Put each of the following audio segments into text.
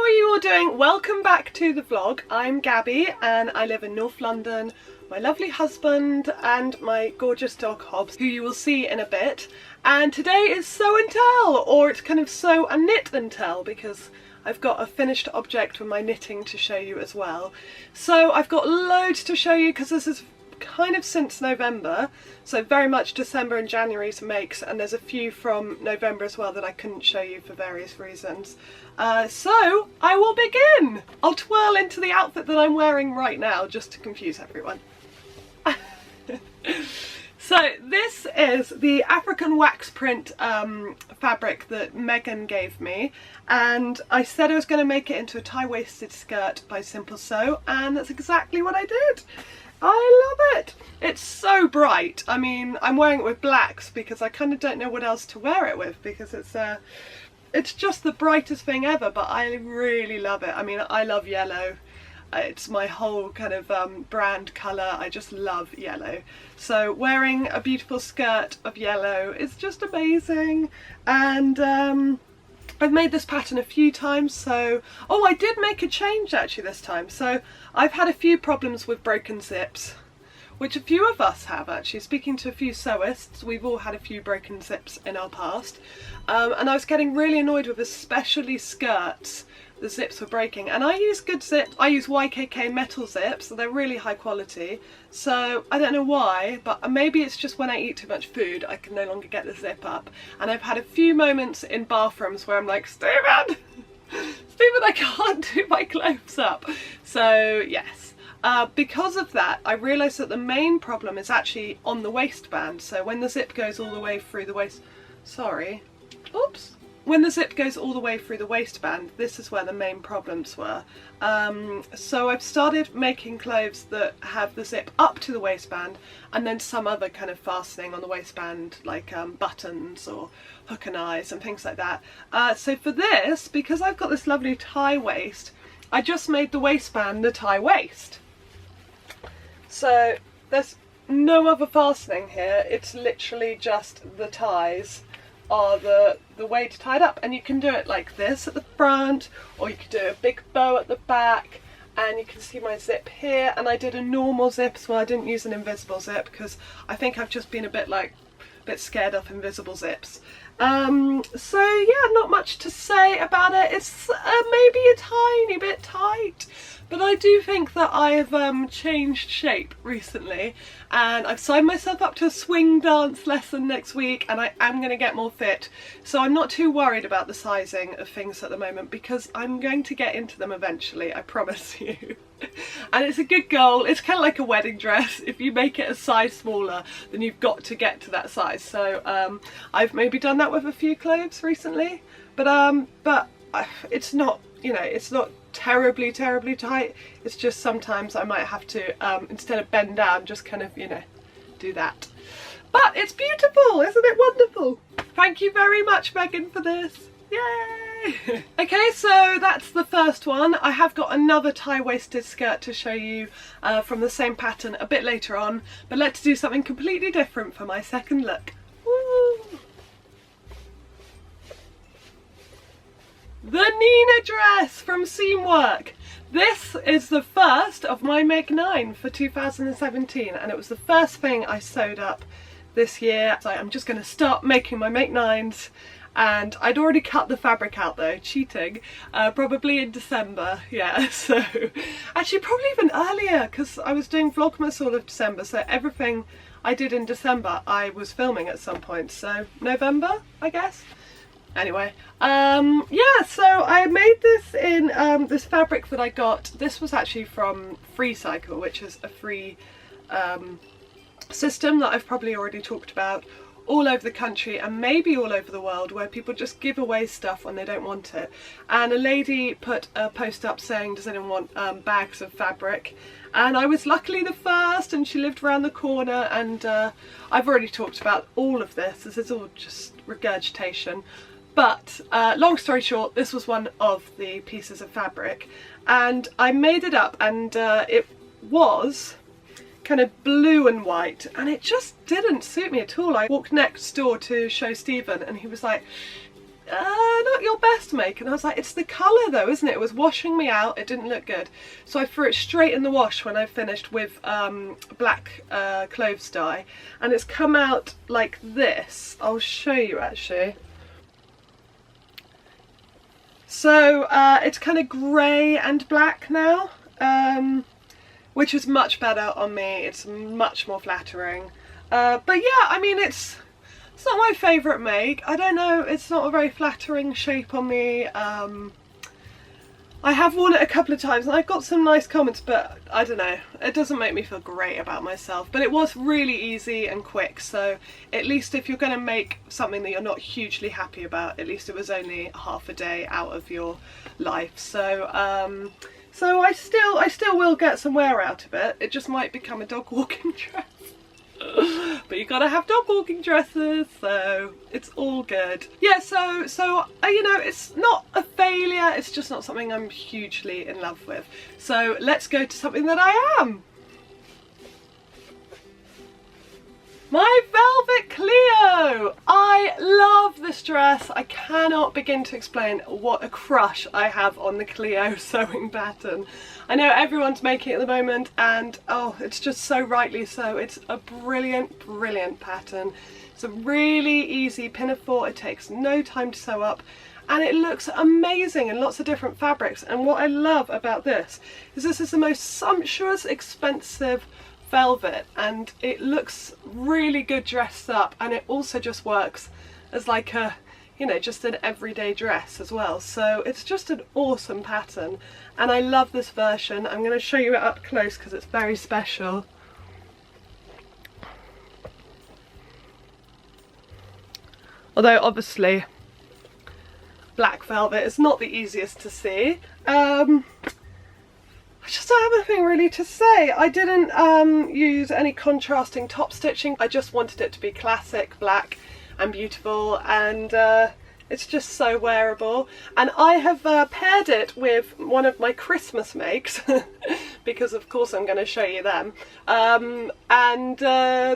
are you all doing? Welcome back to the vlog. I'm Gabby and I live in North London. My lovely husband and my gorgeous dog Hobbes, who you will see in a bit. And today is Sew and Tell, or it's kind of Sew and Knit and Tell, because I've got a finished object with my knitting to show you as well. So I've got loads to show you because this is kind of since November, so very much December and January's makes, and there's a few from November as well that I couldn't show you for various reasons. So I will begin! I'll twirl into the outfit that I'm wearing right now just to confuse everyone. So this is the African wax print fabric that Megan gave me, and I said I was going to make it into a tie-waisted skirt by Simple Sew, and that's exactly what I did. I love it! It's so bright. I mean, I'm wearing it with blacks because I kind of don't know what else to wear it with, because it's just the brightest thing ever, but I really love it. I mean, I love yellow. It's my whole kind of brand colour. I just love yellow. So wearing a beautiful skirt of yellow is just amazing. And I've made this pattern a few times, so... Oh, I did make a change actually this time. So I've had a few problems with broken zips, which a few of us have actually. Speaking to a few sewists, we've all had a few broken zips in our past. And I was getting really annoyed with especially skirts. The zips were breaking, and I use good zips. I use YKK metal zips, so they're really high quality. So I don't know why, but maybe it's just when I eat too much food I can no longer get the zip up. And I've had a few moments in bathrooms where I'm like, Stephen, Stephen, I can't do my clothes up. So yes, because of that I realised that the main problem is actually on the waistband. So when the zip goes all the way through the waist, oops. When the zip goes all the way through the waistband, this is where the main problems were. So I've started making clothes that have the zip up to the waistband and then some other kind of fastening on the waistband, like buttons or hook and eyes and things like that. So for this, because I've got this lovely tie waist, I just made the waistband the tie waist. So there's no other fastening here, it's literally just the ties are the way to tie it up, and you can do it like this at the front, or you could do a big bow at the back. And you can see my zip here, and I did a normal zip as well. I didn't use an invisible zip because I think I've just been a bit scared of invisible zips. So yeah, not much to say about it. It's maybe a tiny bit tight, but I do think that I have changed shape recently, and I've signed myself up to a swing dance lesson next week, and I am going to get more fit. So I'm not too worried about the sizing of things at the moment, because I'm going to get into them eventually, I promise you. And it's a good goal. It's kind of like a wedding dress. If you make it a size smaller, then you've got to get to that size. So I've maybe done that with a few clothes recently, but it's not, you know, it's not terribly tight. It's just sometimes I might have to instead of bend down, just kind of, you know, do that. But it's beautiful, isn't it wonderful? Thank you very much, Megan, for this. Yay! Okay, so that's the first one. I have got another tie-waisted skirt to show you from the same pattern a bit later on, but let's do something completely different for my second look. Woo! The Nina dress from Seamwork. This is the first of my Make 9 for 2017, and it was the first thing I sewed up this year. So I'm just going to start making my Make 9s. And I'd already cut the fabric out though, cheating, probably in December, yeah, so actually probably even earlier, because I was doing Vlogmas all of December, so everything I did in December I was filming at some point, so November, I guess. Anyway, yeah, so I made this in this fabric that I got. This was actually from FreeCycle, which is a free system that I've probably already talked about, all over the country and maybe all over the world, where people just give away stuff when they don't want it. And a lady put a post up saying, does anyone want bags of fabric? And I was luckily the first, and she lived around the corner, and I've already talked about all of this. This is all just regurgitation. But long story short, this was one of the pieces of fabric, and I made it up, and it was kind of blue and white, and it just didn't suit me at all. I walked next door to show Stephen, and he was like, not your best make. And I was like, it's the colour though, isn't it? It was washing me out, it didn't look good. So I threw it straight in the wash when I finished with black cloves dye, and it's come out like this. I'll show you actually. So it's kind of grey and black now, which is much better on me. It's much more flattering. But yeah, I mean, it's not my favourite make. I don't know, it's not a very flattering shape on me. I have worn it a couple of times and I've got some nice comments, but I don't know, it doesn't make me feel great about myself. But it was really easy and quick, so at least if you're going to make something that you're not hugely happy about, at least it was only half a day out of your life. So so I still will get some wear out of it. It just might become a dog walking dress. But you gotta have dog walking dresses, so it's all good. Yeah, so you know, it's not a failure, it's just not something I'm hugely in love with. So let's go to something that I am. My Velvet Clio! I love this dress. I cannot begin to explain what a crush I have on the Clio sewing pattern. I know everyone's making it at the moment, and oh, it's just so rightly so. It's a brilliant, brilliant pattern. It's a really easy pinafore. It takes no time to sew up, and it looks amazing in lots of different fabrics. And what I love about this is the most sumptuous, expensive velvet, and it looks really good dressed up, and it also just works as like a, you know, just an everyday dress as well. So it's just an awesome pattern, and I love this version. I'm going to show you it up close because it's very special. Although obviously black velvet is not the easiest to see. I just don't have anything really to say. I didn't use any contrasting top stitching. I just wanted it to be classic black and beautiful, and it's just so wearable. And I have paired it with one of my Christmas makes because of course I'm going to show you them.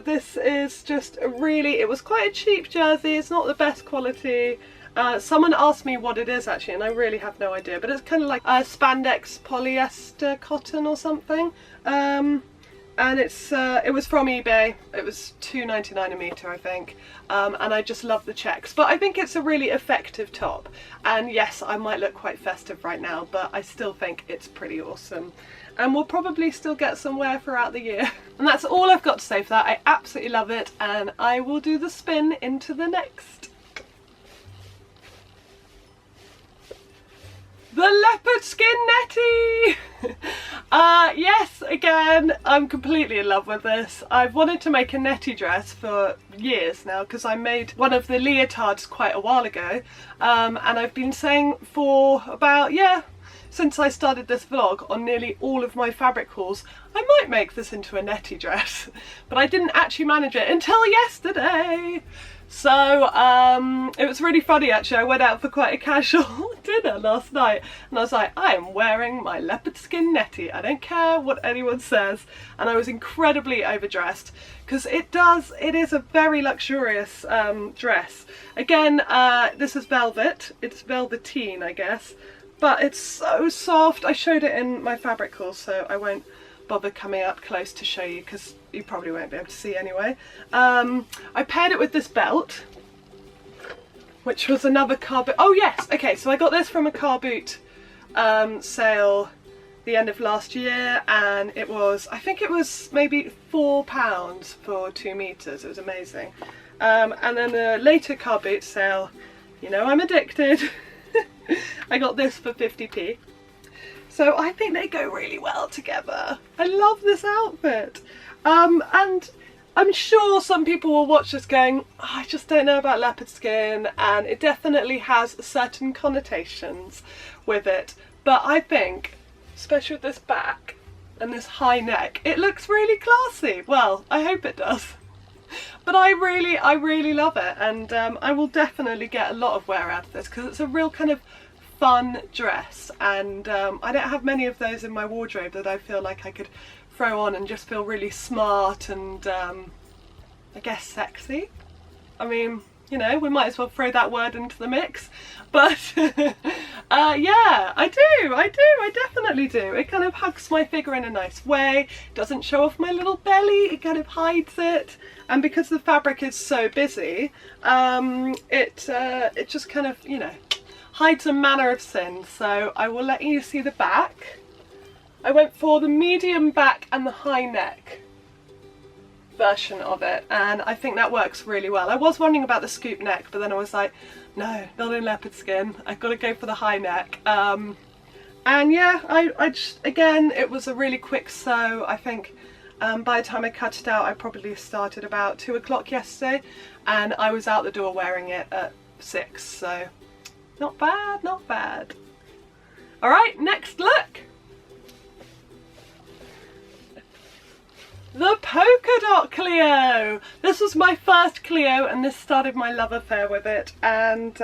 This is just it was quite a cheap jersey. It's not the best quality. Someone asked me what it is actually, and I really have no idea, but it's kind of like spandex polyester cotton or something. And it was from eBay. It was $2.99 a metre, I think. And I just love the checks. But I think it's a really effective top. And yes, I might look quite festive right now, but I still think it's pretty awesome. And we'll probably still get some wear throughout the year. And that's all I've got to say for that. I absolutely love it, and I will do the spin into the next. The leopard skin netty! Yes, again, I'm completely in love with this. I've wanted to make a netty dress for years now because I made one of the leotards quite a while ago, and I've been saying for about, since I started this vlog on nearly all of my fabric hauls, I might make this into a netty dress, but I didn't actually manage it until yesterday. So it was really funny actually. I went out for quite a casual dinner last night and I was like, I am wearing my leopard skin netty, I don't care what anyone says. And I was incredibly overdressed because it is a very luxurious dress. Again, this is velvet, it's velveteen I guess, but it's so soft. I showed it in my fabric haul, so I won't bother coming up close to show you because you probably won't be able to see anyway. I paired it with this belt, which was another car boot. Oh yes, okay, so I got this from a car boot sale the end of last year, and it was, I think it was maybe £4 for 2 meters. It was amazing. And then a later car boot sale, you know I'm addicted. I got this for 50p. So I think they go really well together. I love this outfit. And I'm sure some people will watch this going, oh, I just don't know about leopard skin, and it definitely has certain connotations with it. But I think, especially with this back and this high neck, it looks really classy. Well, I hope it does. But I really love it, and I will definitely get a lot of wear out of this because it's a real kind of fun dress, and I don't have many of those in my wardrobe that I feel like I could throw on and just feel really smart and I guess sexy. I mean, you know, we might as well throw that word into the mix. But yeah, I definitely do. It kind of hugs my figure in a nice way, doesn't show off my little belly, it kind of hides it. And because the fabric is so busy, it just kind of, you know, hides a manner of sin. So I will let you see the back. I went for the medium back and the high neck version of it, and I think that works really well. I was wondering about the scoop neck, but then I was like, no, not in leopard skin, I've got to go for the high neck. And yeah, I just, again, it was a really quick sew. I think by the time I cut it out, I probably started about 2 o'clock yesterday, and I was out the door wearing it at 6, so not bad, not bad. All right, next look. The polka dot Clio! This was my first Clio, and this started my love affair with it. And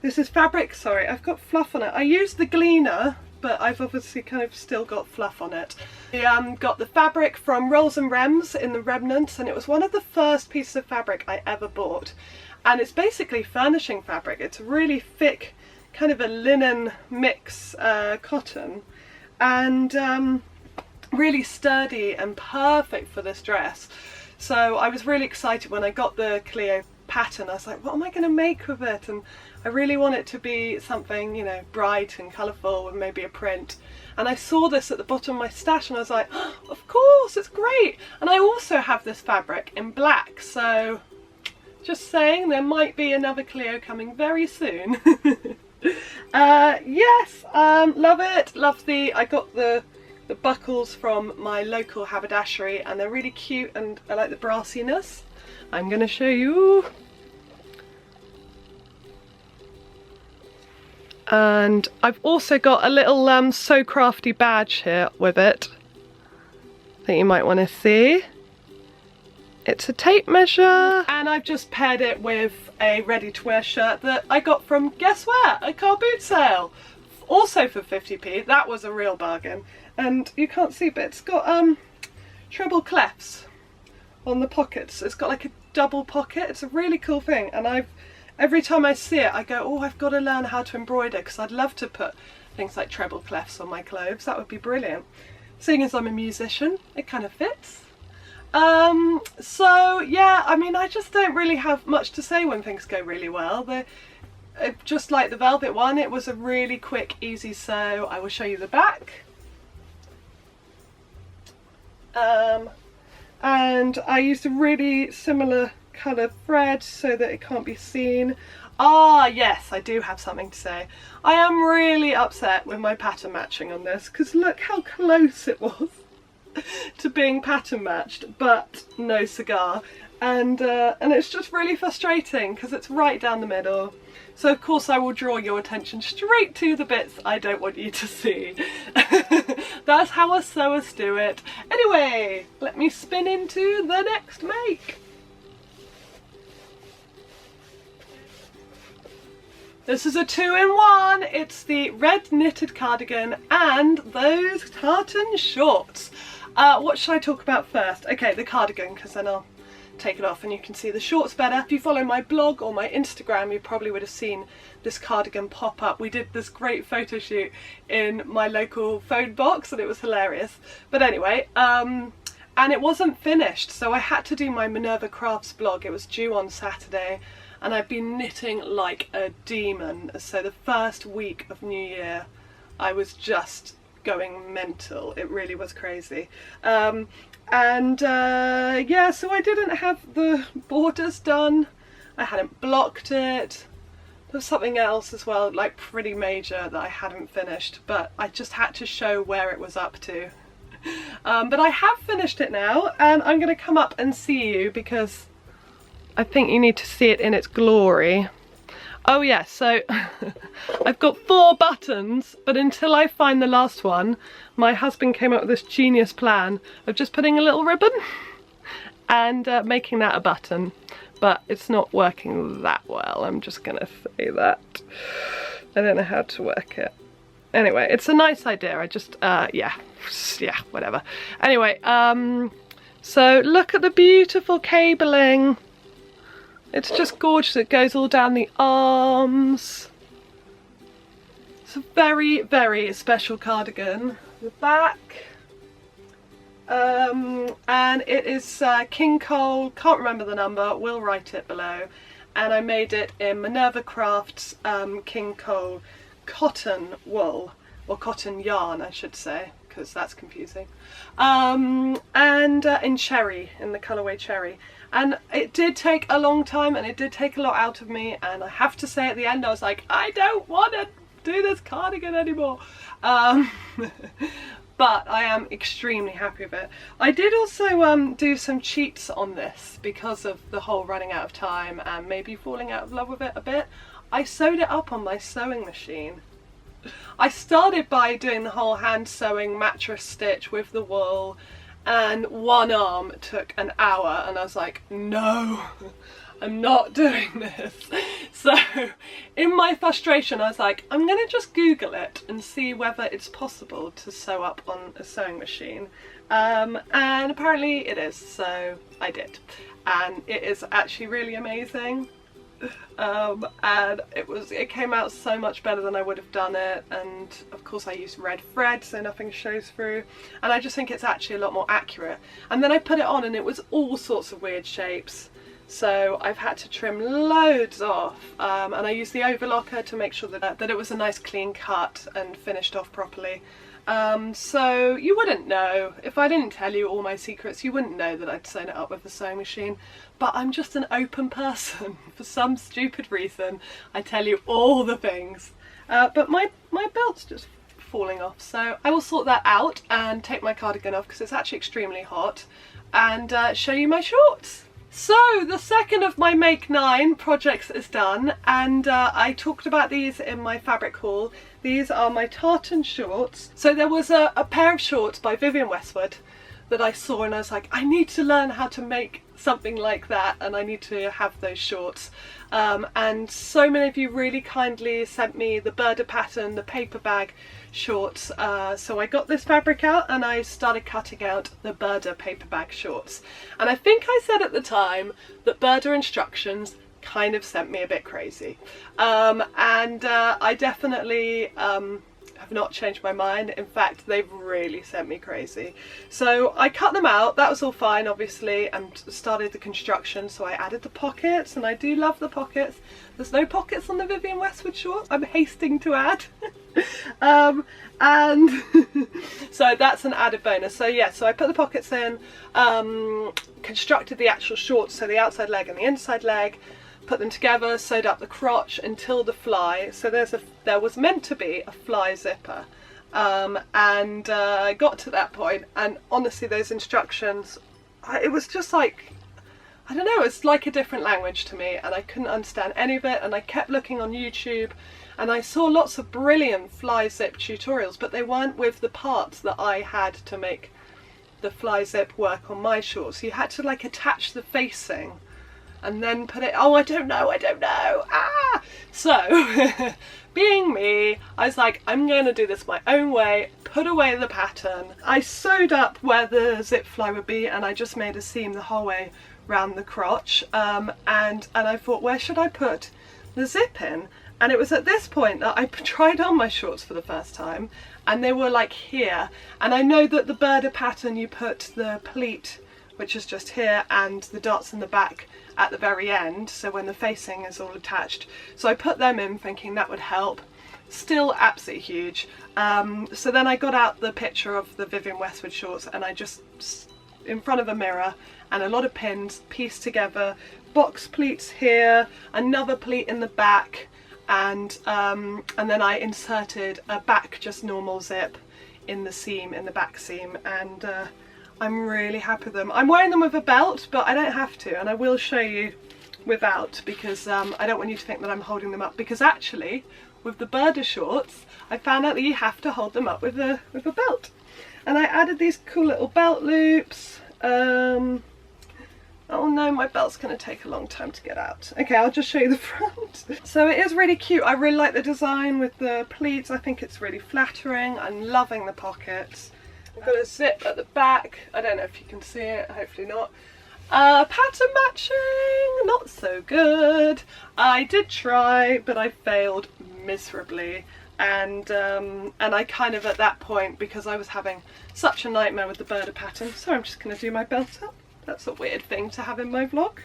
this is fabric, sorry, I've got fluff on it. I used the Gleaner, but I've obviously kind of still got fluff on it. I got the fabric from Rolls and Rems in the Remnants, and it was one of the first pieces of fabric I ever bought. And it's basically furnishing fabric. It's really thick, kind of a linen mix cotton, and really sturdy and perfect for this dress. So I was really excited when I got the Clio pattern. I was like, what am I going to make with it? And I really want it to be something, you know, bright and colourful and maybe a print. And I saw this at the bottom of my stash and I was like, oh, of course, it's great. And I also have this fabric in black, so just saying, there might be another Clio coming very soon. Yes, love it. Love I got the buckles from my local haberdashery, and they're really cute, and I like the brassiness. I'm going to show you. And I've also got a little So Crafty badge here with it that you might want to see. It's a tape measure, and I've just paired it with a ready-to-wear shirt that I got from, guess where, a car boot sale, also for 50p. That was a real bargain. And you can't see, but it's got treble clefts on the pockets. It's got like a double pocket. It's a really cool thing, and every time I see it I go, oh, I've got to learn how to embroider, because I'd love to put things like treble clefts on my clothes. That would be brilliant. Seeing as I'm a musician, it kind of fits. So yeah, I mean, I just don't really have much to say when things go really well. Just like the velvet one, it was a really quick, easy sew. I will show you the back. And I used a really similar colour thread so that it can't be seen. Ah yes, I do have something to say. I am really upset with my pattern matching on this, because look how close it was to being pattern matched, but no cigar. And it's just really frustrating because it's right down the middle. So of course I will draw your attention straight to the bits I don't want you to see. That's how us sewers do it. Anyway, let me spin into the next make. This is a 2-in-1. It's the red knitted cardigan and those tartan shorts. What should I talk about first? Okay, the cardigan, because then I'll take it off and you can see the shorts better. If you follow my blog or my Instagram, you probably would have seen this cardigan pop up. We did this great photo shoot in my local phone box and it was hilarious. But anyway, and it wasn't finished, so I had to do my Minerva Crafts blog. It was due on Saturday, and I've been knitting like a demon. So the first week of New Year, I was just going mental. It really was crazy. Yeah, so I didn't have the borders done. I hadn't blocked it. There was something else as well, like pretty major, that I hadn't finished, but I just had to show where it was up to. But I have finished it now, and I'm going to come up and see you because I think you need to see it in its glory. Oh yeah, so I've got 4 buttons, but until I find the last one, my husband came up with this genius plan of just putting a little ribbon and making that a button. But it's not working that well, I'm just gonna say that. I don't know how to work it. Anyway, it's a nice idea, I just, yeah, whatever. Anyway, so look at the beautiful cabling. It's just gorgeous. It goes all down the arms. It's a very, very special cardigan. The back. And it is King Cole, can't remember the number, we'll write it below. And I made it in Minerva Crafts King Cole cotton wool, or cotton yarn I should say, because that's confusing. And in cherry, in the colourway cherry. And it did take a long time and it did take a lot out of me, and I have to say at the end I was like, I don't want to do this cardigan anymore. But I am extremely happy with it. I did also do some cheats on this because of the whole running out of time and maybe falling out of love with it a bit. I sewed it up on my sewing machine. I started by doing the whole hand sewing mattress stitch with the wool, and one arm took an hour and I was like, no, I'm not doing this. So in my frustration I was like, I'm gonna just Google it and see whether it's possible to sew up on a sewing machine, and apparently it is, so I did, and it is actually really amazing. And it came out so much better than I would have done it, and of course I used red thread so nothing shows through, and I just think it's actually a lot more accurate. And then I put it on and it was all sorts of weird shapes. So I've had to trim loads off, and I used the overlocker to make sure that it was a nice clean cut and finished off properly. So you wouldn't know, if I didn't tell you all my secrets, you wouldn't know that I'd sewn it up with the sewing machine. But I'm just an open person. For some stupid reason, I tell you all the things. But my belt's just falling off, so I will sort that out and take my cardigan off because it's actually extremely hot, and show you my shorts. So the second of my Make 9 projects is done, and I talked about these in my fabric haul. These are my tartan shorts. So there was a pair of shorts by Vivienne Westwood that I saw and I was like, I need to learn how to make something like that, and I need to have those shorts. And so many of you really kindly sent me the Burda pattern, the paper bag shorts, so I got this fabric out and I started cutting out the Burda paper bag shorts. And I think I said at the time that Burda instructions kind of sent me a bit crazy, and I definitely have not changed my mind. In fact, they've really sent me crazy. So I cut them out, that was all fine obviously, and started the construction. So I added the pockets, and I do love the pockets. There's no pockets on the Vivienne Westwood shorts, I'm hasting to add. And so that's an added bonus. So yeah, so I put the pockets in, constructed the actual shorts, so the outside leg and the inside leg, put them together, sewed up the crotch until the fly. So there was meant to be a fly zipper, and I got to that point, and honestly those instructions, it was just like, I don't know, it's like a different language to me, and I couldn't understand any of it. And I kept looking on YouTube and I saw lots of brilliant fly zip tutorials, but they weren't with the parts that I had to make the fly zip work on my shorts. You had to like attach the facing and then put it, oh I don't know, so being me, I was like, I'm gonna do this my own way, put away the pattern. I sewed up where the zip fly would be, and I just made a seam the whole way round the crotch, and I thought, where should I put the zip in? And it was at this point that I tried on my shorts for the first time, and they were like here. And I know that the Burda pattern, you put the pleat, which is just here, and the dots in the back at the very end, so when the facing is all attached. So I put them in thinking that would help. Still absolutely huge. So then I got out the picture of the Vivienne Westwood shorts, and I just, in front of a mirror and a lot of pins, pieced together box pleats here, another pleat in the back, and then I inserted a back just normal zip in the seam, in the back seam, and I'm really happy with them. I'm wearing them with a belt, but I don't have to, and I will show you without, because I don't want you to think that I'm holding them up, because actually with the Burda shorts I found out that you have to hold them up with a belt. And I added these cool little belt loops. Oh no, my belt's going to take a long time to get out. Okay, I'll just show you the front. So it is really cute. I really like the design with the pleats. I think it's really flattering. I'm loving the pockets. I've got a zip at the back. I don't know if you can see it, hopefully not. Pattern matching, not so good. I did try, but I failed miserably. And I kind of at that point, because I was having such a nightmare with the birder pattern, so I'm just going to do my belt up. That's a weird thing to have in my vlog.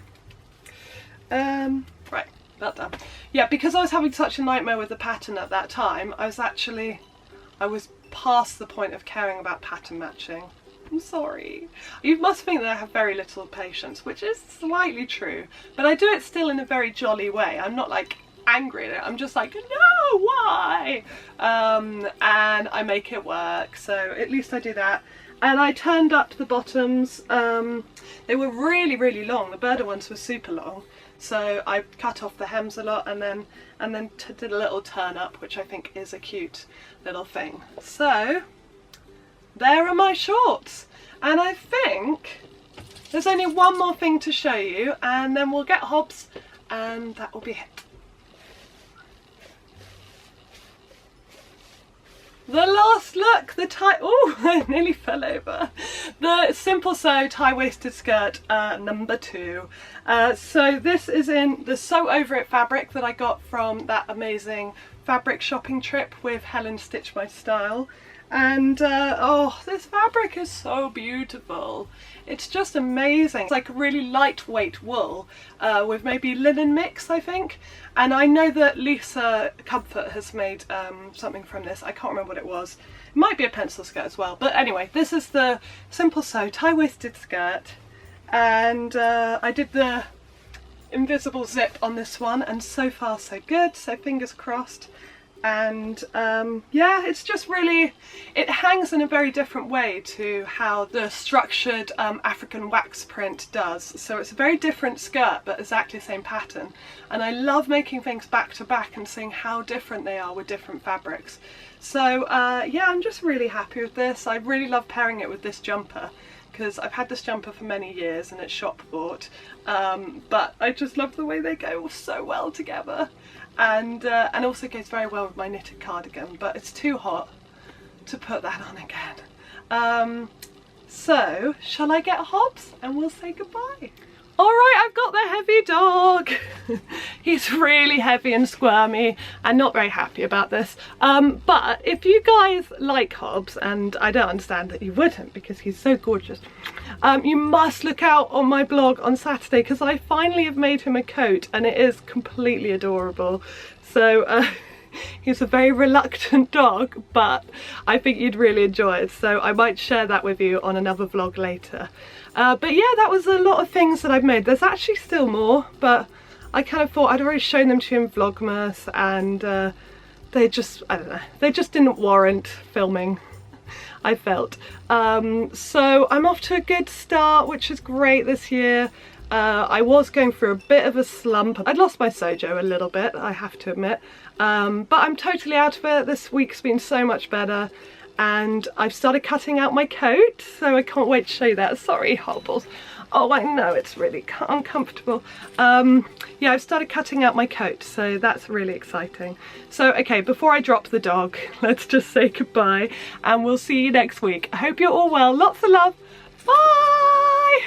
Right, belt done. Yeah, because I was having such a nightmare with the pattern at that time, I was past the point of caring about pattern matching. I'm sorry. You must think that I have very little patience, which is slightly true, but I do it still in a very jolly way. I'm not like angry at it, I'm just like, no, why? And I make it work, so at least I do that. And I turned up the bottoms. They were really, really long. The birder ones were super long, so I cut off the hems a lot and then did a little turn up, which I think is a cute little thing. So there are my shorts, and I think there's only one more thing to show you and then we'll get Hobbes and that will be it. The last look, the tie, oh, I nearly fell over. The Simple Sew tie-waisted skirt number 2. So this is in the Sew Over It fabric that I got from that amazing fabric shopping trip with Helen Stitch My Style. And oh, this fabric is so beautiful. It's just amazing. It's like a really lightweight wool with maybe linen mix, I think. And I know that Lisa Comfort has made something from this. I can't remember what it was. It might be a pencil skirt as well. But anyway, this is the Simple Sew tie-waisted skirt. And I did the invisible zip on this one, and so far so good, so fingers crossed. And yeah, it's just really, it hangs in a very different way to how the structured African wax print does. So it's a very different skirt, but exactly the same pattern. And I love making things back to back and seeing how different they are with different fabrics. So yeah, I'm just really happy with this. I really love pairing it with this jumper, because I've had this jumper for many years and it's shop bought, but I just love the way they go so well together. And also goes very well with my knitted cardigan, but it's too hot to put that on again. So shall I get Hobbes and we'll say goodbye? Alright, I've got the heavy dog. He's really heavy and squirmy and not very happy about this. But if you guys like Hobbes, and I don't understand that you wouldn't because he's so gorgeous, you must look out on my blog on Saturday, because I finally have made him a coat and it is completely adorable. So he's a very reluctant dog, but I think you'd really enjoy it, so I might share that with you on another vlog later. But yeah, that was a lot of things that I've made. There's actually still more, but I kind of thought I'd already shown them to you in Vlogmas, and they just, I don't know, they just didn't warrant filming, I felt. So I'm off to a good start, which is great this year. I was going through a bit of a slump. I'd lost my sojo a little bit, I have to admit, but I'm totally out of it. This week's been so much better, and I've started cutting out my coat, so I can't wait to show you that. Sorry, Hobbles. Oh, I know, it's really uncomfortable. Yeah, I've started cutting out my coat, so that's really exciting. So, okay, before I drop the dog, let's just say goodbye, and we'll see you next week. I hope you're all well. Lots of love. Bye!